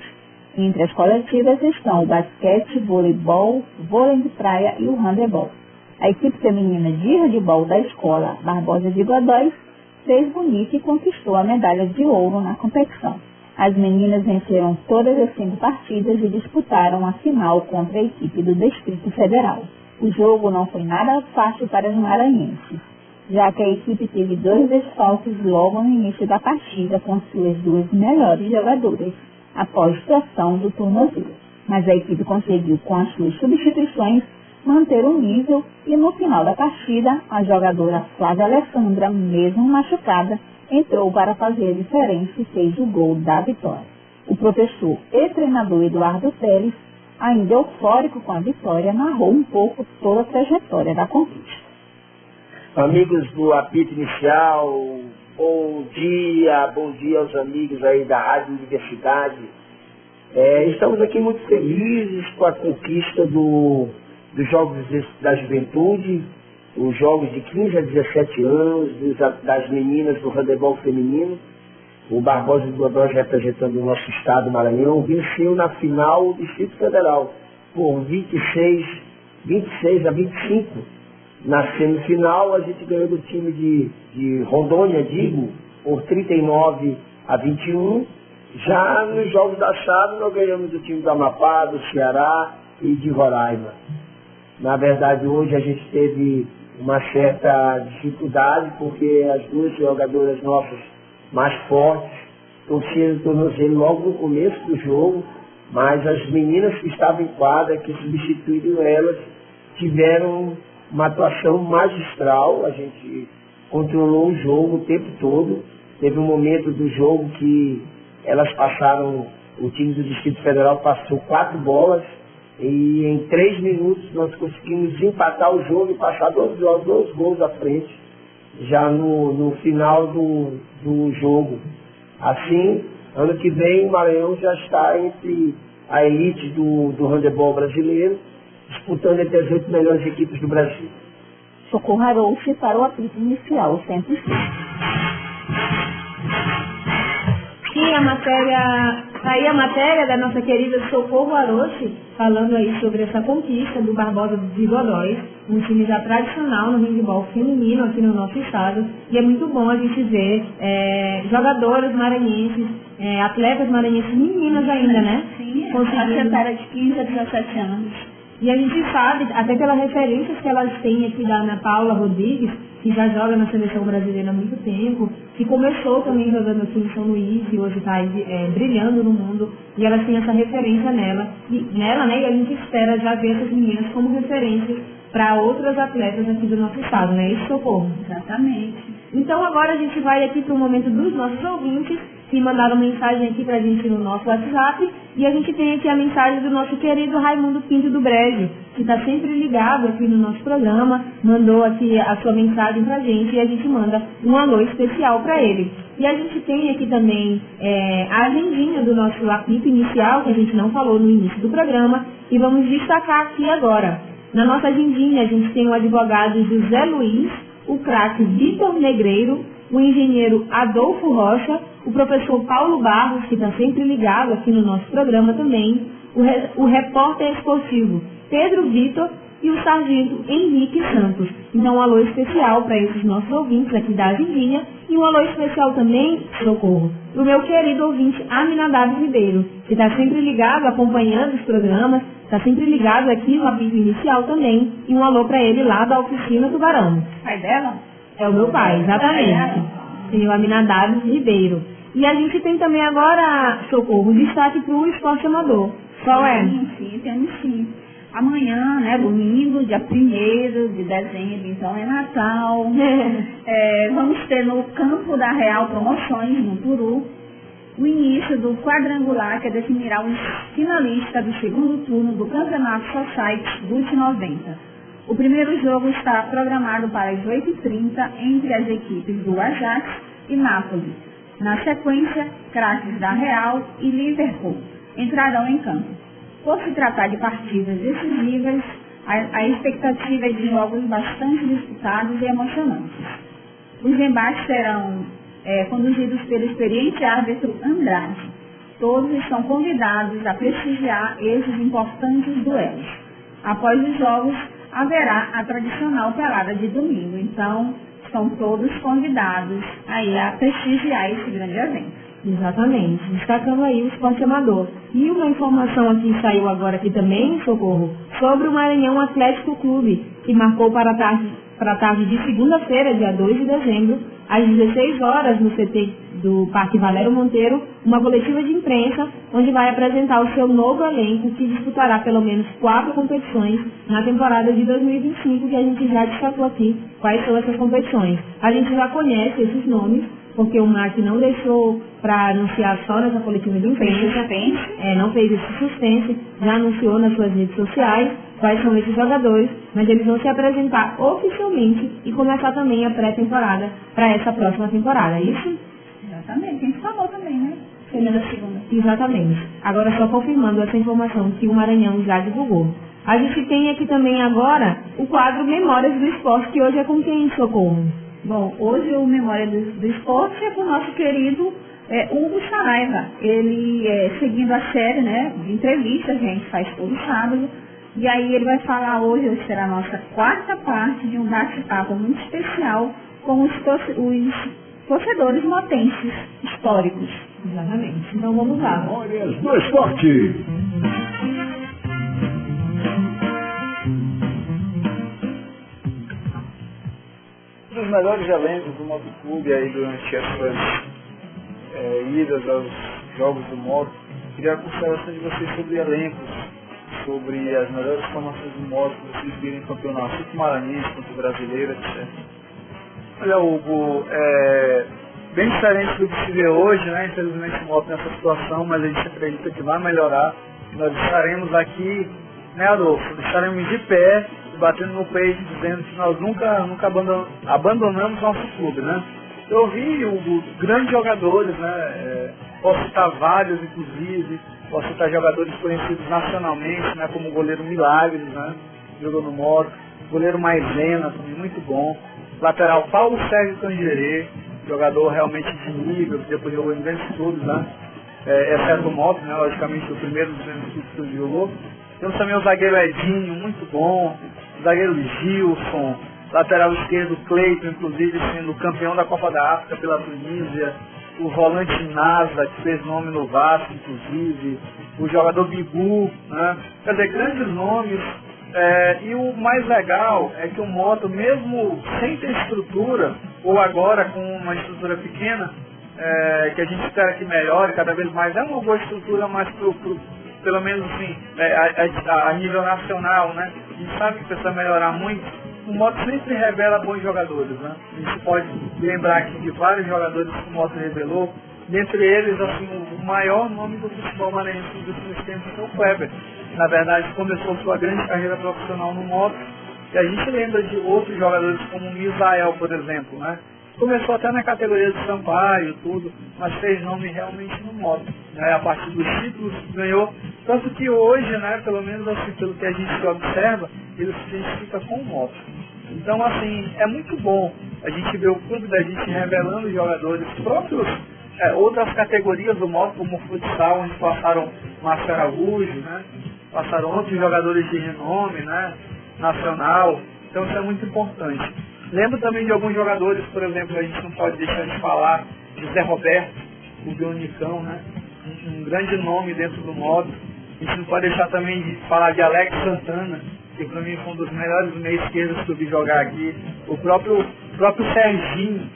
Entre as coletivas estão o basquete, voleibol, vôlei de praia e o handebol. A equipe feminina de handebol da Escola Barbosa de Godóis fez bonito e conquistou a medalha de ouro na competição. As meninas venceram todas as 5 partidas e disputaram a final contra a equipe do Distrito Federal. O jogo não foi nada fácil para os maranhenses, já que a equipe teve 2 desfalques logo no início da partida com suas 2 melhores jogadoras, após situação do tornozelo. Mas a equipe conseguiu, com as suas substituições, manter o nível e no final da partida, a jogadora Flávia Alessandra, mesmo machucada, entrou para fazer a diferença e fez o gol da vitória. O professor e treinador Eduardo Teles, ainda eufórico com a vitória, narrou um pouco toda a trajetória da conquista. Amigos do Apito Inicial, bom dia aos amigos aí da Rádio Universidade. Estamos aqui muito felizes com a conquista dos Jogos da Juventude, os jogos de 15 a 17 anos, das meninas do handebol feminino. O Barbosa de Godóis, representando o nosso estado, Maranhão, venceu na final o Distrito Federal por 26 a 25. Na semifinal, a gente ganhou do time de Rondônia, por 39 a 21. Já nos jogos da chave, nós ganhamos do time do Amapá, do Ceará, e de Roraima. Na verdade, hoje a gente teve uma certa dificuldade, porque as duas jogadoras nossas mais fortes torceram o tornozelo logo no começo do jogo, mas as meninas que estavam em quadra, que substituíram elas, tiveram uma atuação magistral. A gente controlou o jogo o tempo todo. Teve um momento do jogo que elas passaram, o time do Distrito Federal passou 4 bolas, e em 3 minutos nós conseguimos empatar o jogo e passar dois gols à frente, já no final do jogo. Assim, ano que vem o Maranhão já está entre a elite do handebol brasileiro, disputando entre as 8 melhores equipes do Brasil. Socorro Arouche para o apito inicial, sempre sim. Sim, aí a matéria da nossa querida Socorro Arouche, falando aí sobre essa conquista do Barbosa de Godóis, um time já tradicional no handebol feminino aqui no nosso estado, e é muito bom a gente ver jogadoras maranhenses, atletas maranhenses, meninas ainda, né? Sim, a de 15 a 17 anos. E a gente sabe, até pelas referências que elas têm aqui da Ana Paula Rodrigues, que já joga na seleção brasileira há muito tempo, que começou também jogando aqui em São Luís e hoje está brilhando no mundo, e elas têm essa referência nela, né? E a gente espera já ver essas meninas como referências para outras atletas aqui do nosso estado, né? Isso, Socorro? Exatamente. Então agora a gente vai aqui para o momento dos nossos ouvintes, que mandaram mensagem aqui para a gente no nosso WhatsApp, e a gente tem aqui a mensagem do nosso querido Raimundo Pinto do Brejo, que está sempre ligado aqui no nosso programa, mandou aqui a sua mensagem para a gente, e a gente manda um alô especial para ele. E a gente tem aqui também a agendinha do nosso apito inicial, que a gente não falou no início do programa, e vamos destacar aqui agora. Na nossa agendinha a gente tem o advogado José Luiz, o craque Vitor Negreiro, o engenheiro Adolfo Rocha, o professor Paulo Barros, que está sempre ligado aqui no nosso programa também, o repórter esportivo Pedro Vitor e o sargento Henrique Santos. Então, um alô especial para esses nossos ouvintes aqui da agendinha, e um alô especial também, Socorro, para o meu querido ouvinte Aminadab Ribeiro, que está sempre ligado, acompanhando os programas, está sempre ligado aqui no apito inicial também, e um alô para ele lá da oficina Tubarão. Pai dela? É o meu pai, exatamente. Sim, o Aminadab Ribeiro. E a gente tem também agora, Socorro, destaque para o esporte amador. Qual é? Sim, temos sim. Amanhã, né, domingo, dia 1º de dezembro, então é Natal. Vamos ter no Campo da Real Promoções, no Turu, o início do quadrangular que definirá os finalistas do segundo turno do Campeonato Society DUT 90. O primeiro jogo está programado para as 8h30 entre as equipes do Ajax e Nápoles. Na sequência, craques da Real e Liverpool entrarão em campo. Por se tratar de partidas decisivas, a expectativa é de jogos bastante disputados e emocionantes. Os embates serão conduzidos pelo experiente árbitro Andrade. Todos estão convidados a prestigiar esses importantes duelos. Após os jogos, haverá a tradicional pelada de domingo. Então, são todos convidados aí a prestigiar esse grande evento. Exatamente, destacando aí o esporte amador. E uma informação aqui saiu agora aqui também, Socorro, sobre o Maranhão Atlético Clube, que marcou para a tarde de segunda-feira, dia 2 de dezembro, às 16 horas no CT do Parque Valério Monteiro, uma coletiva de imprensa, onde vai apresentar o seu novo elenco, que disputará pelo menos 4 competições na temporada de 2025, que a gente já destacou aqui quais são essas competições. A gente já conhece esses nomes, porque o Mark não deixou para anunciar só nessa coletiva de imprensa, não fez esse suspense, já anunciou nas suas redes sociais quais são esses jogadores, mas eles vão se apresentar oficialmente e começar também a pré-temporada para essa próxima temporada, é isso? Exatamente, a gente falou também, né? Segunda. Exatamente. Agora só confirmando essa informação que o Maranhão já divulgou. A gente tem aqui também agora o quadro Memórias do Esporte, que hoje é com quem, Socorro? Bom, hoje o Memória do Esporte é com o nosso querido Hugo Saraiva. Ele, seguindo a série, né, de entrevistas, a gente faz todo sábado, e aí ele vai falar hoje será a nossa 4ª parte de um bate-papo muito especial com os torcedores motenses históricos. Exatamente. Então vamos lá. Memórias do Esporte. dos melhores elencos do motoclube aí durante as suas idas aos jogos do moto. Queria a consideração de vocês sobre elencos, sobre as melhores formações do moto que vocês viram em campeonato, tanto maranhense quanto brasileiro, etc. Olha, Hugo, bem diferente do que se vê hoje, né? Infelizmente o moto nessa situação, mas a gente acredita que vai melhorar. Nós estaremos aqui, né, Adolfo? Estaremos de pé, batendo no peito, dizendo que nós nunca abandonamos nosso clube, né? Eu vi grandes jogadores, né? Posso citar vários, inclusive, posso citar jogadores conhecidos nacionalmente, né? Como o goleiro Milagres, né? Jogou no moto, goleiro Maisena, também muito bom, lateral Paulo Sérgio Cangerê, jogador realmente de nível, que depois jogou em grandes clubes, né? Exceto o moto, né? Logicamente o primeiro dos grandes clubes que ele jogou. Temos também o zagueiro Edinho, muito bom, o zagueiro Gilson, lateral esquerdo Cleiton, inclusive sendo campeão da Copa da África pela Tunísia, o volante Nasa, que fez nome no Vasco, inclusive, o jogador Bigu, né? Quer dizer, grandes nomes. E o mais legal é que o moto, mesmo sem ter estrutura, ou agora com uma estrutura pequena, que a gente espera que melhore cada vez mais, é uma boa estrutura, mas pelo menos assim, a nível nacional, né? A gente sabe que precisa melhorar muito. O moto sempre revela bons jogadores, né? A gente pode lembrar aqui de vários jogadores que o moto revelou, dentre eles, assim, o maior nome do futebol maranhense dos últimos tempos é o Kleber. Na verdade, começou sua grande carreira profissional no moto, e a gente lembra de outros jogadores como o Misael, por exemplo, né? Começou até na categoria de Sampaio, tudo, mas fez nome realmente no moto, né? A partir dos títulos que ganhou, tanto que hoje, né, pelo menos assim, pelo que a gente observa, ele se identifica com o moto. Então, assim, é muito bom a gente ver o clube da gente revelando jogadores próprios, outras categorias do moto, como o futsal, onde passaram Márcio Araújo, né? Passaram outros jogadores de renome, né? Nacional. Então isso é muito importante. Lembro também de alguns jogadores, por exemplo, a gente não pode deixar de falar de Zé Roberto, o Bionicão, né? Um grande nome dentro do moto. A gente não pode deixar também de falar de Alex Santana, que para mim foi um dos melhores meios esquerdos que eu vi jogar aqui. O próprio Serginho,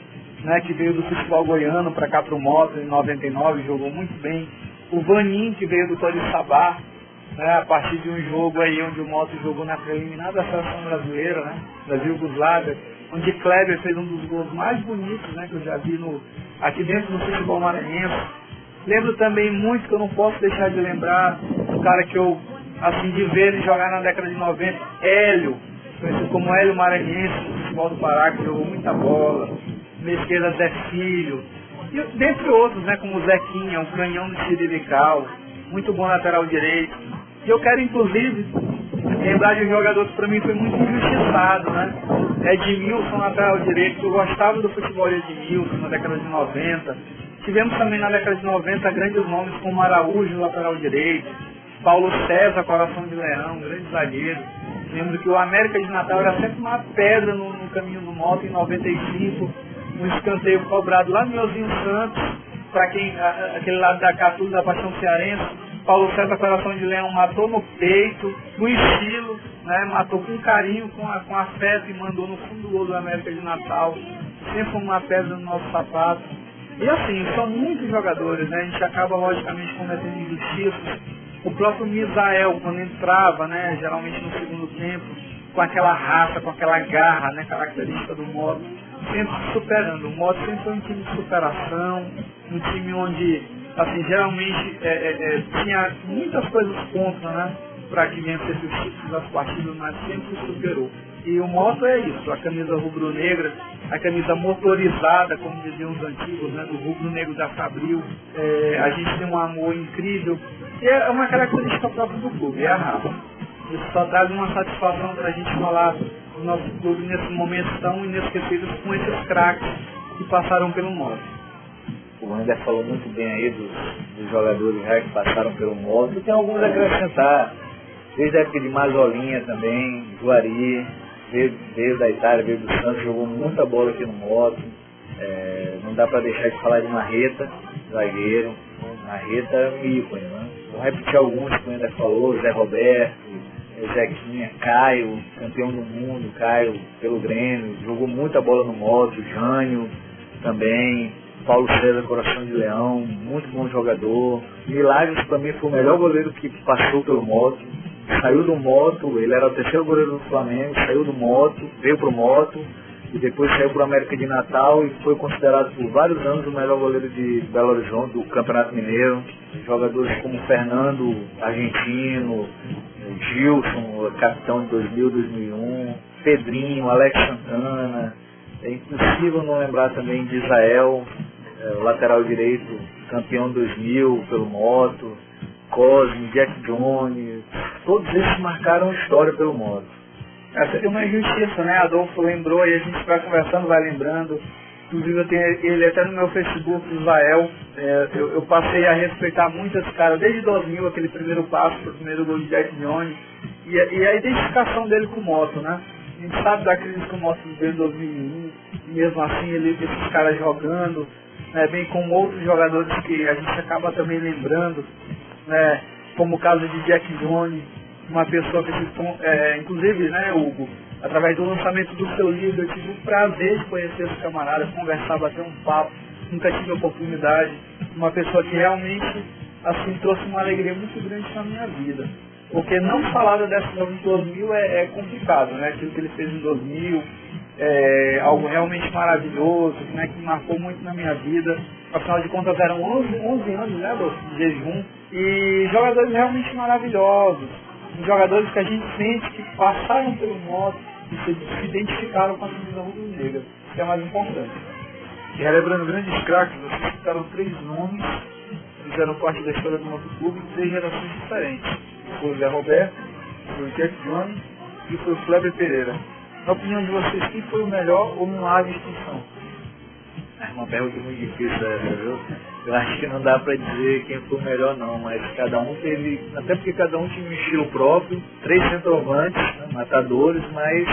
né, que veio do futebol goiano para cá para o moto em 99, jogou muito bem. O Vanin, que veio do Tony Sabá, né, a partir de um jogo aí onde o moto jogou na preliminar da seleção brasileira, né, Brasil-Yugoslávia, onde Kleber fez um dos gols mais bonitos, né, que eu já vi aqui dentro do futebol maranhense. Lembro também muito, que eu não posso deixar de lembrar, um cara que eu, assim, de ver ele jogar na década de 90, Hélio, conhecido como Hélio Maranhense, do futebol do Pará, que jogou muita bola. Na esquerda, Zé Filho, e dentre outros, né, como o Zequinha, um canhão do Chirirical, muito bom lateral direito. E eu quero, inclusive, lembrar de um jogador que para mim foi muito injustiçado, né? Edmilson, lateral direito, que eu gostava do futebol de Edmilson na década de 90. Tivemos também na década de 90 grandes nomes como Araújo, lateral direito, Paulo César, coração de leão, grande zagueiro. Lembro que o América de Natal era sempre uma pedra no caminho do moto em 95, um escanteio cobrado lá no Miozinho Santos, para quem, aquele lado da Catu, da Paixão Cearense. Paulo César, coração de leão, matou no peito, no estilo, né, matou com carinho, com afeto e mandou no fundo do gol do América de Natal. Sempre uma pedra no nosso sapato. E assim, são muitos jogadores, né, a gente acaba logicamente cometendo injustiças. O próprio Misael, quando entrava, né, geralmente no segundo tempo, com aquela raça, com aquela garra, né, característica do moto, sempre superando. O moto sempre foi um time de superação, um time onde, assim, geralmente tinha muitas coisas contra, né, para que vencesse os títulos das partidas, mas sempre se superou. E o moto é isso, a camisa rubro-negra, a camisa motorizada, como diziam os antigos, né, do rubro-negro da Fabril. A gente tem um amor incrível, e é uma característica própria do clube, é a raça. Isso só traz uma satisfação para a gente falar do nosso clube nesses momentos tão inesquecíveis com esses craques que passaram pelo moto. O Wander falou muito bem aí dos jogadores que passaram pelo moto, e tem alguns a acrescentar. Desde a época de Mazolinha também, Juari, veio da Itália, veio do Santos, jogou muita bola aqui no moto. Não dá para deixar de falar de Marreta, zagueiro. Marreta é um ícone, né? Vou repetir alguns que o Wander falou, Zé Roberto, Zequinha, Caio, campeão do mundo, Caio pelo Grêmio, jogou muita bola no moto, Jânio também, Paulo César, Coração de Leão, muito bom jogador. Milagres também foi o melhor goleiro que passou pelo moto. Saiu do moto, ele era o terceiro goleiro do Flamengo, saiu do moto, veio pro moto e depois saiu pro América de Natal e foi considerado por vários anos o melhor goleiro de Belo Horizonte, do Campeonato Mineiro. Jogadores como Fernando, argentino, Gilson, capitão de 2000, 2001, Pedrinho, Alex Santana. É impossível não lembrar também de Israel, lateral direito, campeão 2000 pelo moto, Cosme, Jack Jones, todos esses marcaram história pelo moto. Essa é uma injustiça, né? Adolfo lembrou e a gente vai conversando, vai lembrando. Inclusive eu tenho ele até no meu Facebook, Israel. Eu passei a respeitar muito esse cara desde 2000, aquele primeiro passo, o primeiro gol de Jack Jones. E a identificação dele com moto, né? A gente sabe da crise que o moto viveu em 2001, e mesmo assim ele esses caras jogando, né? Bem como outros jogadores que a gente acaba também lembrando, né? Como o caso de Jack Jones, uma pessoa que inclusive, né, Hugo, através do lançamento do seu livro, eu tive o prazer de conhecer esse camarada, conversar, bater um papo, nunca tive a oportunidade, uma pessoa que realmente, assim, trouxe uma alegria muito grande na minha vida. Porque não falar da década de 2000 é complicado, né? Aquilo que ele fez em 2000, algo realmente maravilhoso, né? Que marcou muito na minha vida. Afinal de contas eram 11 anos, né, de jejum. E jogadores realmente maravilhosos. Jogadores que a gente sente que passaram pelo moto e se identificaram com a camisa rubro-negra, que é mais importante. E relembrando grandes craques, vocês citaram 3 nomes, fizeram parte da história do nosso clube em 3 gerações diferentes. Foi o Zé Roberto, foi o Jack Jones e foi o Kleber Pereira. Na opinião de vocês, quem foi o melhor ou não há distinção? É uma pergunta muito difícil essa, viu? Eu acho que não dá pra dizer quem foi o melhor não, mas cada um teve, até porque cada um tinha um estilo próprio, 3 centroavantes, né, matadores, mas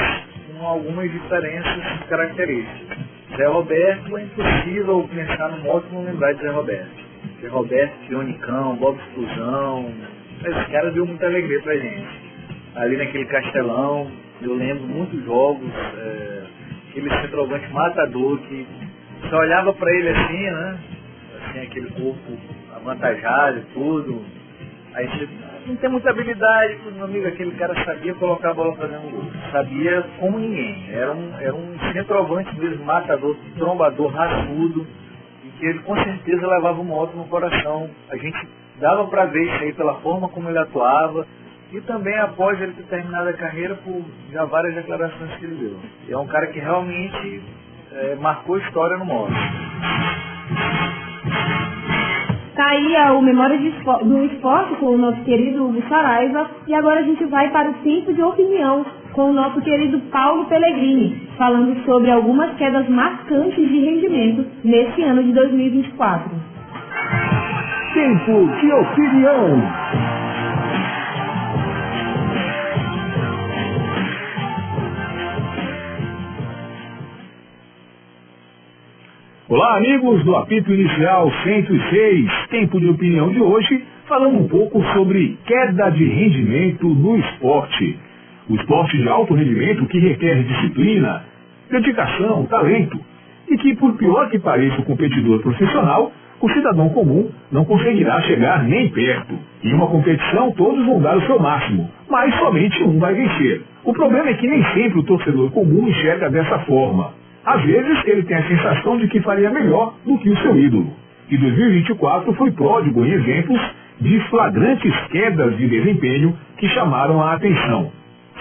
com algumas diferenças características. Zé Roberto, é impossível pensar no moto e não lembrar de Zé Roberto. Zé Roberto, Pionicão, Bob Explosão, esse cara deu muita alegria pra gente. Ali naquele Castelão, eu lembro muitos jogos, aquele centroavante matador que você olhava pra ele assim, né? Assim, aquele corpo avantajado e tudo. Aí você não tem muita habilidade, meu amigo, aquele cara sabia colocar a bola pra dentro do gol. Sabia como ninguém. Era um centroavante mesmo, matador, trombador, raçudo, e que ele com certeza levava uma moto no coração. A gente dava pra ver isso aí pela forma como ele atuava, e também após ele ter terminado a carreira por já várias declarações que ele deu. E é um cara que realmente marcou história no moto. Tá aí o Memória do Esporte com o nosso querido Hugo Saraiva, e agora a gente vai para o Tempo de Opinião com o nosso querido Paulo Pellegrini, falando sobre algumas quedas marcantes de rendimento nesse ano de 2024. Tempo de Opinião. Olá, amigos do apito inicial 106, Tempo de Opinião de hoje, falando um pouco sobre queda de rendimento no esporte. O esporte de alto rendimento que requer disciplina, dedicação, talento, e que, por pior que pareça o competidor profissional, o cidadão comum não conseguirá chegar nem perto. Em uma competição, todos vão dar o seu máximo, mas somente um vai vencer. O problema é que nem sempre o torcedor comum enxerga dessa forma. Às vezes, ele tem a sensação de que faria melhor do que o seu ídolo. E 2024 foi pródigo em exemplos de flagrantes quedas de desempenho que chamaram a atenção.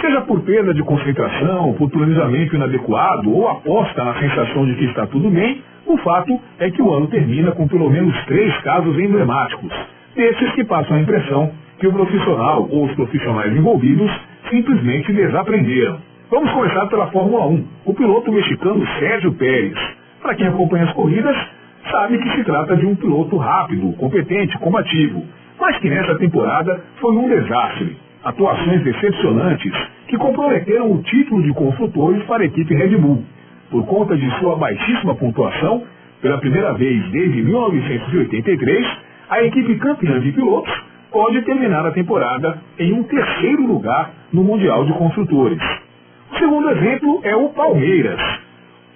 Seja por perda de concentração, por planejamento inadequado ou aposta na sensação de que está tudo bem, o fato é que o ano termina com pelo menos 3 casos emblemáticos, desses que passam a impressão que o profissional ou os profissionais envolvidos simplesmente desaprenderam. Vamos começar pela Fórmula 1. O piloto mexicano Sérgio Pérez. Para quem acompanha as corridas, sabe que se trata de um piloto rápido, competente, combativo, mas que nessa temporada foi um desastre. Atuações decepcionantes que comprometeram o título de construtores para a equipe Red Bull. Por conta de sua baixíssima pontuação, pela primeira vez desde 1983, a equipe campeã de pilotos pode terminar a temporada em um terceiro lugar no Mundial de Construtores. O segundo exemplo é o Palmeiras.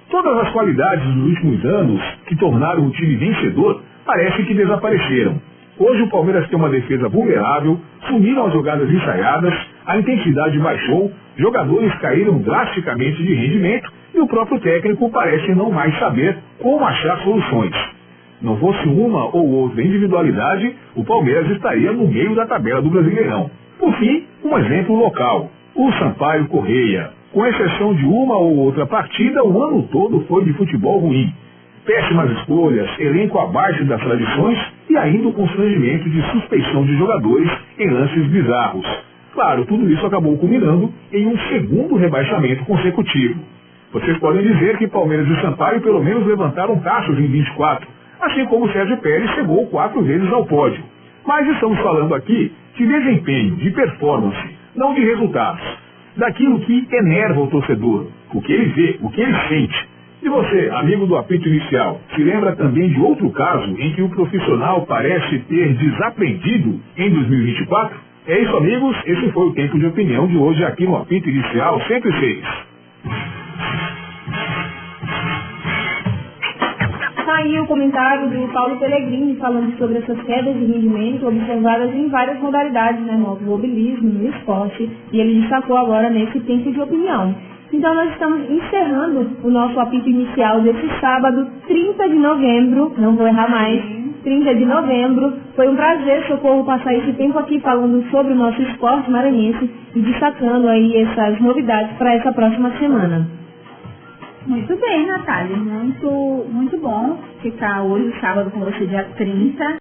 Todas as qualidades dos últimos anos que tornaram o time vencedor parece que desapareceram. Hoje o Palmeiras tem uma defesa vulnerável, sumiram as jogadas ensaiadas, a intensidade baixou, jogadores caíram drasticamente de rendimento e o próprio técnico parece não mais saber como achar soluções. Não fosse uma ou outra individualidade, o Palmeiras estaria no meio da tabela do Brasileirão. Por fim, um exemplo local, o Sampaio Corrêa. Com exceção de uma ou outra partida, o ano todo foi de futebol ruim. Péssimas escolhas, elenco abaixo das tradições e ainda o constrangimento de suspeição de jogadores em lances bizarros. Claro, tudo isso acabou culminando em um segundo rebaixamento consecutivo. Vocês podem dizer que Palmeiras e Sampaio pelo menos levantaram taças em 24, assim como Sérgio Pérez chegou 4 vezes ao pódio. Mas estamos falando aqui de desempenho, de performance, não de resultados. Daquilo que enerva o torcedor, o que ele vê, o que ele sente. E você, amigo do apito inicial, se lembra também de outro caso em que o profissional parece ter desaprendido em 2024? É isso, amigos, esse foi o Tempo de Opinião de hoje aqui no Apito Inicial 106. Tá aí o comentário do Paulo Pellegrini falando sobre essas quedas de rendimento observadas em várias modalidades, né, no automobilismo, no esporte, e ele destacou agora nesse Tempo de Opinião. Então nós estamos encerrando o nosso apito inicial desse sábado, 30 de novembro, não vou errar mais, 30 de novembro. Foi um prazer, Socorro, passar esse tempo aqui falando sobre o nosso esporte maranhense e destacando aí essas novidades para essa próxima semana. Muito bem, Natália. Muito bom ficar hoje, sábado, com você, dia 30.